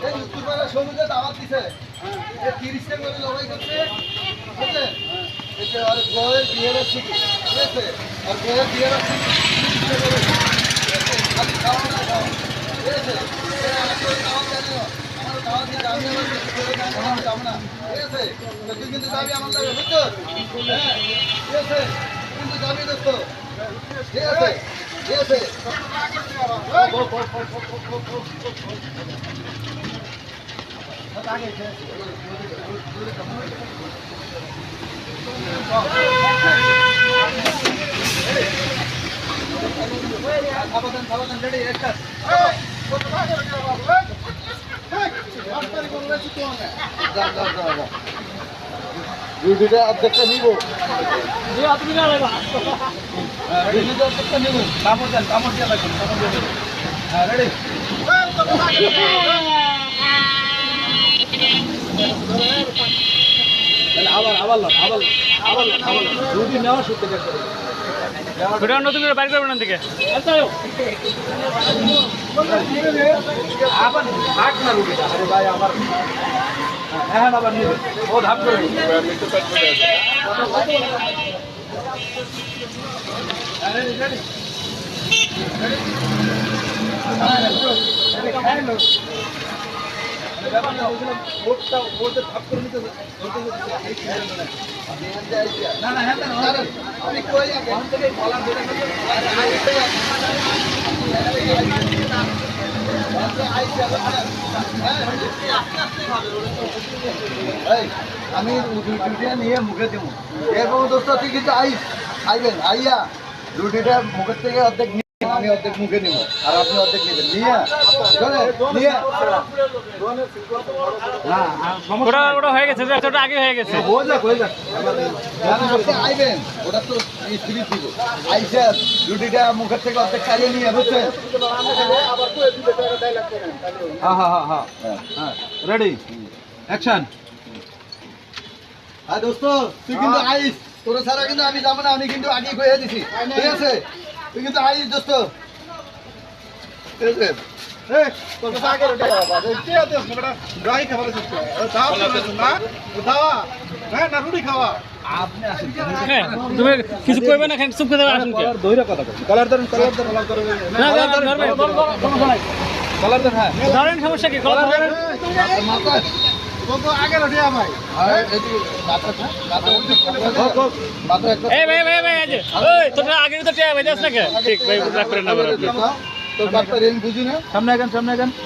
এই উত্তরপাড়া সমুদ্রে দাওয়াত দিছে। 30 টা করে লড়াই করছে, বুঝলে? এটা আর গোয়ের বিয়ের ছুটি, ঠিক আছে? আর গোয়ের বিয়ের ছুটি 30 টা করে। খালি খাওয়া না খাওয়া, ঠিক আছে? আমার তো দাওয়াত জানিও, আমার দাওয়াত দিয়ে আমি আমার কিছু করে যাবো না, ঠিক আছে? তো তুই কিন্তু যাবি আমার লাগে, বুঝছো? হ্যাঁ, ঠিক আছে? কিন্তু যাবি দোস্ত, ঠিক আছে? ঠিক আছে? ডিউটিটা অর্ধেকটা নিব, ডিউটিটা অর্ধেকটা নিব। কাপড় দেন, কাপড় দিয়ে লাগবে, কাপড় দিয়ে দেবেন। হ্যাঁ, রেডি? রুটি নেওয়া সত্যি নতুন করে বাইর করবেন থেকে আবার থাক না রুটিটা। আরে ভাই আমার হ্যাঁ আবার নিবে ও ধাপ করে না না হ্যাঁ আমি কই থেকে বলা আমি রুটিটা নিয়ে মুখে দেবো এবং দোস্ত তুই কিন্তু আইবেন আইয়া রুটিটা মুখের থেকে অর্ধেক নিয়ে আমি অর্ধেক মুখে নেব আর আপনি অর্ধেক নেবেন নিয়ে ওটা হয়ে গেছে ওটা আগে হয়ে গেছে আইবেন ওটা তো স্ত্রী ছিল আইসা রুটিটা মুখের থেকে অর্ধেক চালিয়ে নিয়ে বুঝছেন হ্যাঁ হ্যাঁ হ্যাঁ হ্যাঁ রেডি অ্যাকশন হ্যাঁ দোস্ত তুই কিন্তু আইস তোর ছাড়া কিন্তু আমি যাবো না আমি কিন্তু আগে কয়ে দিছি ঠিক আছে তুই কিন্তু আইস দোস্ত ঠিক আছে তুমি কিছু করবে না চুপ করে আসুন ধরেন সমস্যা কি আগে রটিয়া ভাই তোরা আগে তো ঠিক ভাই রাগ করেন না তোর বাচ্চা রেঞ্জ বুঝি না সামনে এখন